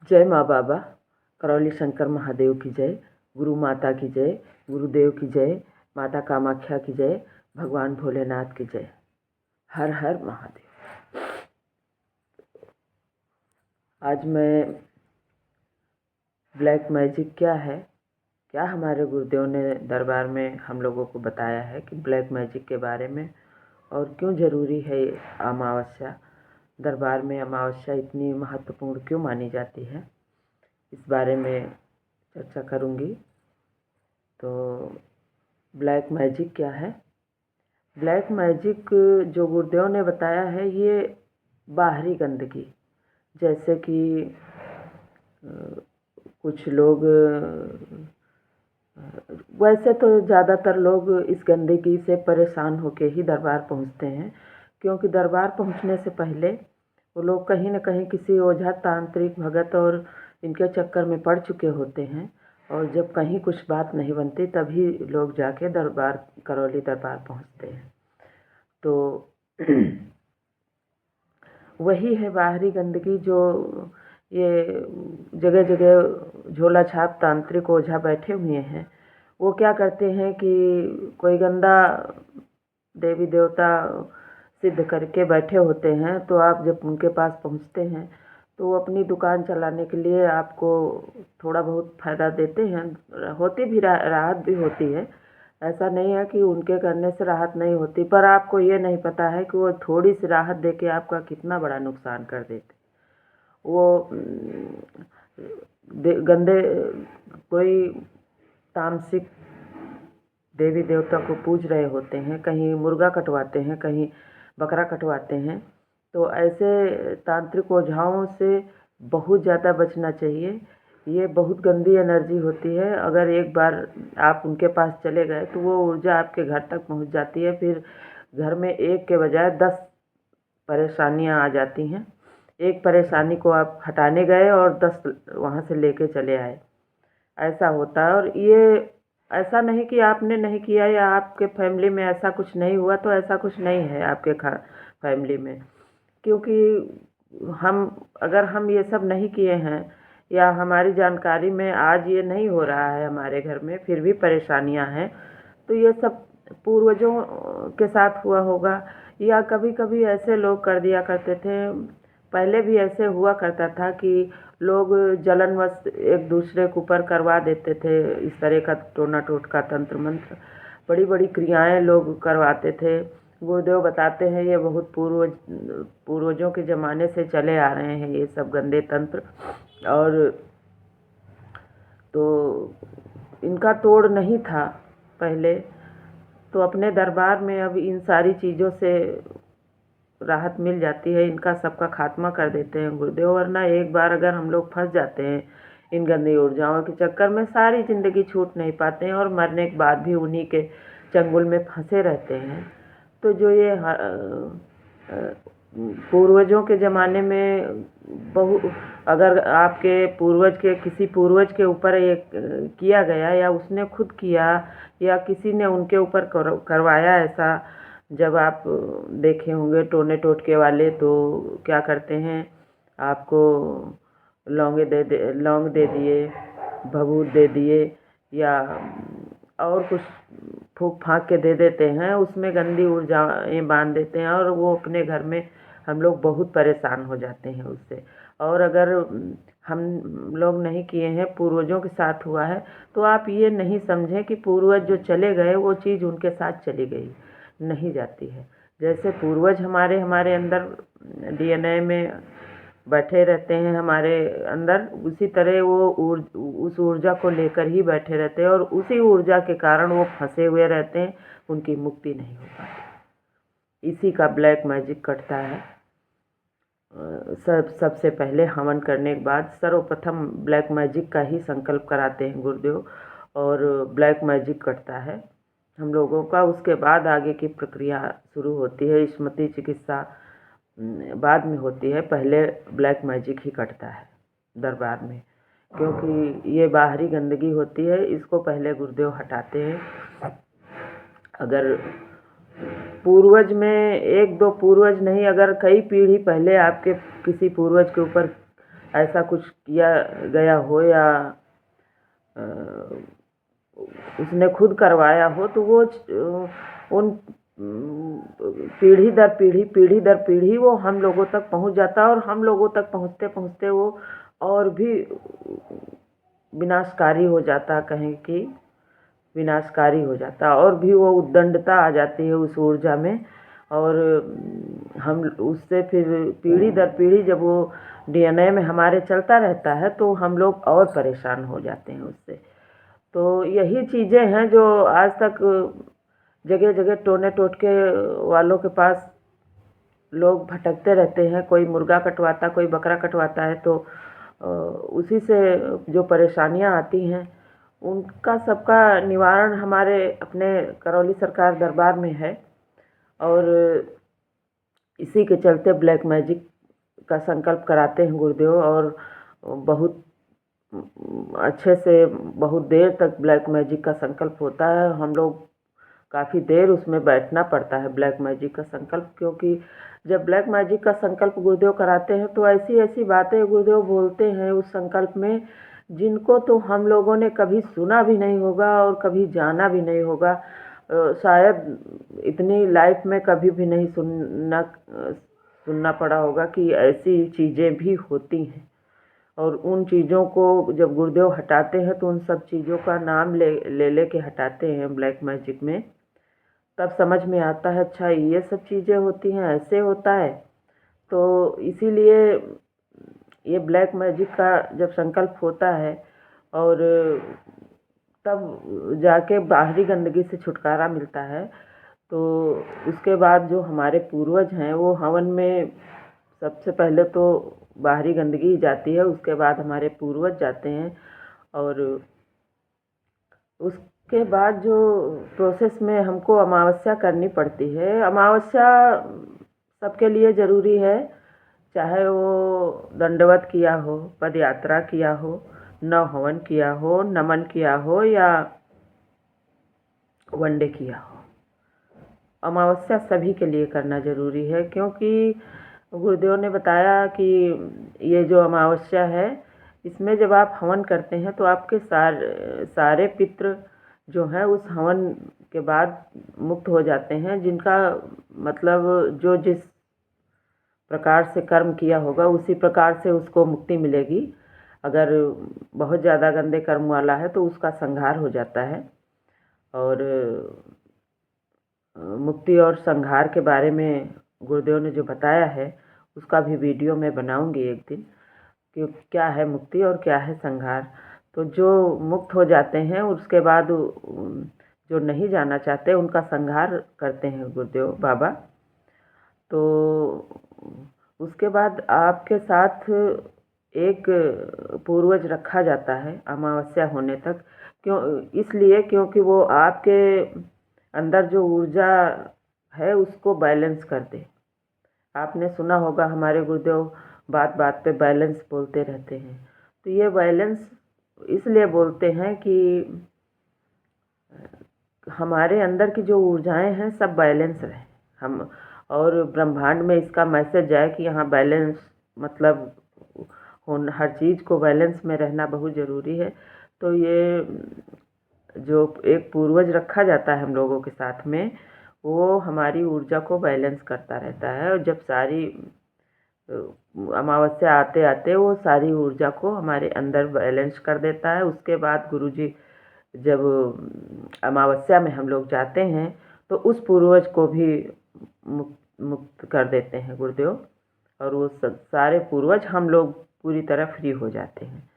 जय माँ बाबा, करौली शंकर महादेव की जय, गुरु माता की जय, गुरुदेव की जय, माता कामाख्या की जय, भगवान भोलेनाथ की जय। हर हर महादेव। आज मैं ब्लैक मैजिक क्या है, क्या हमारे गुरुदेव ने दरबार में हम लोगों को बताया है कि ब्लैक मैजिक के बारे में, और क्यों ज़रूरी है अमावस्या, दरबार में अमावस्या इतनी महत्वपूर्ण क्यों मानी जाती है, इस बारे में चर्चा करूँगी। तो ब्लैक मैजिक क्या है? ब्लैक मैजिक जो गुरुदेव ने बताया है, ये बाहरी गंदगी, जैसे कि कुछ लोग, वैसे तो ज़्यादातर लोग इस गंदगी से परेशान होके ही दरबार पहुंचते हैं, क्योंकि दरबार पहुंचने से पहले वो लोग कहीं न कहीं किसी ओझा तांत्रिक भगत और इनके चक्कर में पड़ चुके होते हैं, और जब कहीं कुछ बात नहीं बनती तभी लोग जाके दरबार, करौली दरबार पहुंचते हैं। तो वही है बाहरी गंदगी, जो ये जगह जगह झोला छाप तांत्रिक ओझा बैठे हुए हैं। वो क्या करते हैं कि कोई गंदा देवी देवता सिद्ध करके बैठे होते हैं, तो आप जब उनके पास पहुंचते हैं तो वो अपनी दुकान चलाने के लिए आपको थोड़ा बहुत फ़ायदा देते हैं। होती भी राहत भी होती है, ऐसा नहीं है कि उनके करने से राहत नहीं होती, पर आपको ये नहीं पता है कि वो थोड़ी सी राहत देके आपका कितना बड़ा नुकसान कर देते। वो गंदे कोई तामसिक देवी देवता को पूज रहे होते हैं, कहीं मुर्गा कटवाते हैं, कहीं बकरा कटवाते हैं। तो ऐसे तांत्रिक ओझाओं से बहुत ज़्यादा बचना चाहिए। ये बहुत गंदी एनर्जी होती है। अगर एक बार आप उनके पास चले गए तो वो ऊर्जा आपके घर तक पहुंच जाती है। फिर घर में एक के बजाय 10 परेशानियां आ जाती हैं। एक परेशानी को आप हटाने गए और 10 वहाँ से लेके चले आए, ऐसा होता है। और ये ऐसा नहीं कि आपने नहीं किया या आपके फैमिली में ऐसा कुछ नहीं हुआ, तो ऐसा कुछ नहीं है आपके फैमिली में, क्योंकि अगर हम ये सब नहीं किए हैं या हमारी जानकारी में आज ये नहीं हो रहा है हमारे घर में, फिर भी परेशानियां हैं, तो ये सब पूर्वजों के साथ हुआ होगा। या कभी कभी ऐसे लोग कर दिया करते थे, पहले भी ऐसे हुआ करता था कि लोग जलनवश एक दूसरे के ऊपर करवा देते थे, इस तरह का टोना टोटका तंत्र मंत्र, बड़ी बड़ी क्रियाएं लोग करवाते थे। गुरुदेव बताते हैं ये बहुत पूर्वजों के ज़माने से चले आ रहे हैं ये सब गंदे तंत्र, और तो इनका तोड़ नहीं था पहले। तो अपने दरबार में अब इन सारी चीज़ों से राहत मिल जाती है, इनका सबका खात्मा कर देते हैं गुरुदेव। वरना एक बार अगर हम लोग फंस जाते हैं इन गंदी ऊर्जाओं के चक्कर में, सारी ज़िंदगी छूट नहीं पाते हैं, और मरने के बाद भी उन्हीं के चंगुल में फंसे रहते हैं। तो जो ये पूर्वजों के ज़माने में अगर आपके पूर्वज के किसी पूर्वज के ऊपर ये किया गया, या उसने खुद किया, या किसी ने उनके ऊपर करवाया ऐसा, जब आप देखे होंगे टोने टोटके वाले, तो क्या करते हैं, आपको लौंग दे दिए, भभूत दे दिए, या और कुछ फूंक फाँक के दे देते हैं, उसमें गंदी ऊर्जाएं बांध देते हैं, और वो अपने घर में हम लोग बहुत परेशान हो जाते हैं उससे। और अगर हम लोग नहीं किए हैं, पूर्वजों के साथ हुआ है, तो आप ये नहीं समझें कि पूर्वज जो चले गए वो चीज़ उनके साथ चली गई, नहीं जाती है। जैसे पूर्वज हमारे हमारे अंदर डीएनए में बैठे रहते हैं हमारे अंदर, उसी तरह वो उस ऊर्जा को लेकर ही बैठे रहते हैं, और उसी ऊर्जा के कारण वो फंसे हुए रहते हैं, उनकी मुक्ति नहीं हो पाती। इसी का ब्लैक मैजिक कटता है। सबसे पहले हवन करने के बाद सर्वप्रथम ब्लैक मैजिक का ही संकल्प कराते हैं गुरुदेव, और ब्लैक मैजिक कटता है हम लोगों का। उसके बाद आगे की प्रक्रिया शुरू होती है, स्मृति चिकित्सा बाद में होती है, पहले ब्लैक मैजिक ही कटता है दरबार में, क्योंकि ये बाहरी गंदगी होती है, इसको पहले गुरुदेव हटाते हैं। अगर पूर्वज में एक दो पूर्वज नहीं, अगर कई पीढ़ी पहले आपके किसी पूर्वज के ऊपर ऐसा कुछ किया गया हो या उसने खुद करवाया हो, तो वो उन पीढ़ी दर पीढ़ी वो हम लोगों तक पहुंच जाता है, और हम लोगों तक पहुंचते पहुंचते वो और भी विनाशकारी हो जाता, कहें कि विनाशकारी हो जाता, और भी वो उद्दंडता आ जाती है उस ऊर्जा में। और हम उससे फिर पीढ़ी दर पीढ़ी जब वो डीएनए में हमारे चलता रहता है, तो हम लोग और परेशान हो जाते हैं उससे। तो यही चीज़ें हैं जो आज तक जगह जगह टोने टोटके वालों के पास लोग भटकते रहते हैं। कोई मुर्गा कटवाता, कोई बकरा कटवाता है, तो उसी से जो परेशानियां आती हैं उनका सबका निवारण हमारे अपने करौली सरकार दरबार में है। और इसी के चलते ब्लैक मैजिक का संकल्प कराते हैं गुरुदेव, और बहुत अच्छे से बहुत देर तक ब्लैक मैजिक का संकल्प होता है। हम लोग काफ़ी देर उसमें बैठना पड़ता है ब्लैक मैजिक का संकल्प, क्योंकि जब ब्लैक मैजिक का संकल्प गुरुदेव कराते हैं तो ऐसी ऐसी बातें गुरुदेव बोलते हैं उस संकल्प में, जिनको तो हम लोगों ने कभी सुना भी नहीं होगा और कभी जाना भी नहीं होगा। शायद इतनी लाइफ में कभी भी नहीं सुनना पड़ा होगा कि ऐसी चीज़ें भी होती हैं। और उन चीज़ों को जब गुरुदेव हटाते हैं तो उन सब चीज़ों का नाम ले के हटाते हैं ब्लैक मैजिक में, तब समझ में आता है अच्छा ये सब चीज़ें होती हैं, ऐसे होता है। तो इसीलिए ये ब्लैक मैजिक का जब संकल्प होता है, और तब जाके बाहरी गंदगी से छुटकारा मिलता है। तो उसके बाद जो हमारे पूर्वज हैं वो हवन में सबसे पहले तो बाहरी गंदगी जाती है, उसके बाद हमारे पूर्वज जाते हैं। और उसके बाद जो प्रोसेस में हमको अमावस्या करनी पड़ती है, अमावस्या सबके लिए ज़रूरी है, चाहे वो दंडवत किया हो, पद यात्रा किया हो, नव हवन किया हो, नमन किया हो या वनडे किया हो। अमावस्या सभी के लिए करना ज़रूरी है, क्योंकि गुरुदेव ने बताया कि ये जो अमावस्या है, इसमें जब आप हवन करते हैं तो आपके सारे पितृ जो हैं उस हवन के बाद मुक्त हो जाते हैं, जिनका मतलब जो जिस प्रकार से कर्म किया होगा उसी प्रकार से उसको मुक्ति मिलेगी। अगर बहुत ज़्यादा गंदे कर्म वाला है तो उसका संहार हो जाता है। और मुक्ति और संहार के बारे में गुरुदेव ने जो बताया है उसका भी वीडियो मैं बनाऊंगी एक दिन, कि क्या है मुक्ति और क्या है संहार। तो जो मुक्त हो जाते हैं उसके बाद जो नहीं जाना चाहते उनका संहार करते हैं गुरुदेव बाबा। तो उसके बाद आपके साथ एक पूर्वज रखा जाता है अमावस्या होने तक, इसलिए क्योंकि वो आपके अंदर जो ऊर्जा है उसको बैलेंस कर दे। आपने सुना होगा हमारे गुरुदेव बात बात पे बैलेंस बोलते रहते हैं, तो ये बैलेंस इसलिए बोलते हैं कि हमारे अंदर की जो ऊर्जाएं हैं सब बैलेंस रहे हम, और ब्रह्मांड में इसका मैसेज है कि यहाँ बैलेंस मतलब हर चीज़ को बैलेंस में रहना बहुत ज़रूरी है। तो ये जो एक पूर्वज रखा जाता है हम लोगों के साथ में, वो हमारी ऊर्जा को बैलेंस करता रहता है, और जब सारी अमावस्या आते आते वो सारी ऊर्जा को हमारे अंदर बैलेंस कर देता है। उसके बाद गुरुजी जब अमावस्या में हम लोग जाते हैं तो उस पूर्वज को भी मुक्त कर देते हैं गुरुदेव, और वो सारे पूर्वज हम लोग पूरी तरह फ्री हो जाते हैं।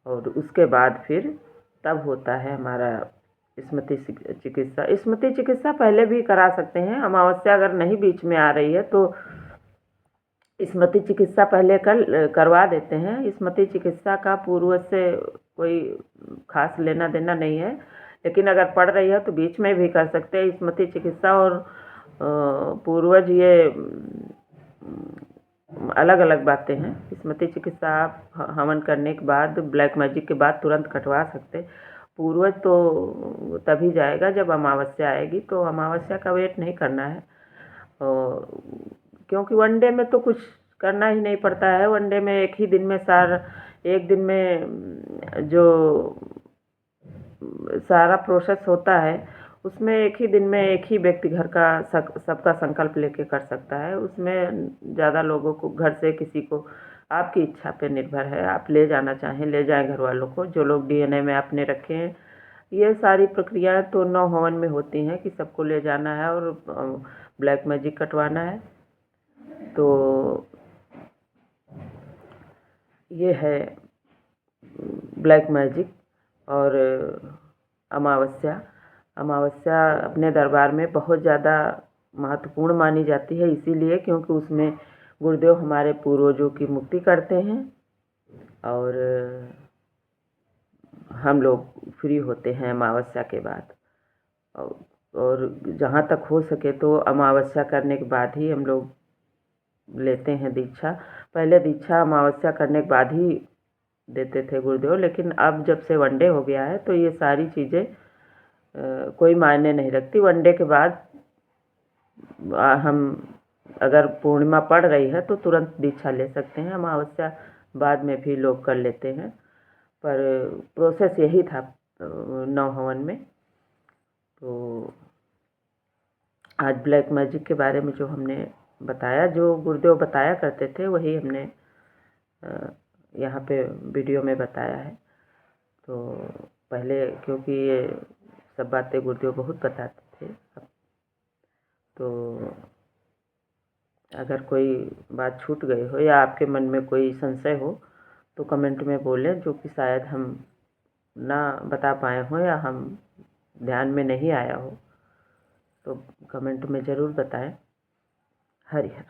और उसके बाद फिर तब होता है हमारा स्मृति चिकित्सा। स्मृति चिकित्सा पहले भी करा सकते हैं, अमावस्या अगर नहीं बीच में आ रही है तो स्मृति चिकित्सा पहले करवा देते हैं। स्मृति चिकित्सा का पूर्वज से कोई खास लेना देना नहीं है, लेकिन अगर पड़ रही है तो बीच में भी कर सकते हैं स्मृति चिकित्सा। और पूर्वज ये अलग अलग बातें हैं। स्मृति चिकित्सा आप हवन करने के बाद ब्लैक मैजिक के बाद तुरंत कटवा सकते। पूर्वज तो तभी जाएगा जब अमावस्या आएगी, तो अमावस्या का वेट नहीं करना है, क्योंकि वनडे में तो कुछ करना ही नहीं पड़ता है। वनडे में एक ही दिन में एक दिन में जो सारा प्रोसेस होता है, उसमें एक ही दिन में एक ही व्यक्ति घर का सबका संकल्प लेके कर सकता है। उसमें ज़्यादा लोगों को घर से किसी को, आपकी इच्छा पे निर्भर है, आप ले जाना चाहें ले जाएं घर वालों को, जो लोग डीएनए में आपने रखे हैं। ये सारी प्रक्रियाएं तो 9 हवन में होती हैं कि सबको ले जाना है और ब्लैक मैजिक कटवाना है। तो ये है ब्लैक मैजिक। और अमावस्या अमावस्या अपने दरबार में बहुत ज़्यादा महत्वपूर्ण मानी जाती है, इसीलिए क्योंकि उसमें गुरुदेव हमारे पूर्वजों की मुक्ति करते हैं और हम लोग फ्री होते हैं अमावस्या के बाद। और जहाँ तक हो सके तो अमावस्या करने के बाद ही हम लोग लेते हैं दीक्षा। पहले दीक्षा अमावस्या करने के बाद ही देते थे गुरुदेव, लेकिन अब जब से वनडे हो गया है तो ये सारी चीज़ें कोई मायने नहीं रखती। वनडे के बाद हम अगर पूर्णिमा पड़ रही है तो तुरंत दीक्षा ले सकते हैं, अमावस्या बाद में भी लोग कर लेते हैं। पर प्रोसेस यही था 9 हवन में। तो आज ब्लैक मैजिक के बारे में जो हमने बताया, जो गुरुदेव बताया करते थे, वही हमने यहाँ पे वीडियो में बताया है। तो पहले क्योंकि ये सब बातें गुरुदेव बहुत बताते थे, तो अगर कोई बात छूट गई हो या आपके मन में कोई संशय हो तो कमेंट में बोलें, जो कि शायद हम ना बता पाए हों या हम ध्यान में नहीं आया हो, तो कमेंट में ज़रूर बताएं। हरि हर।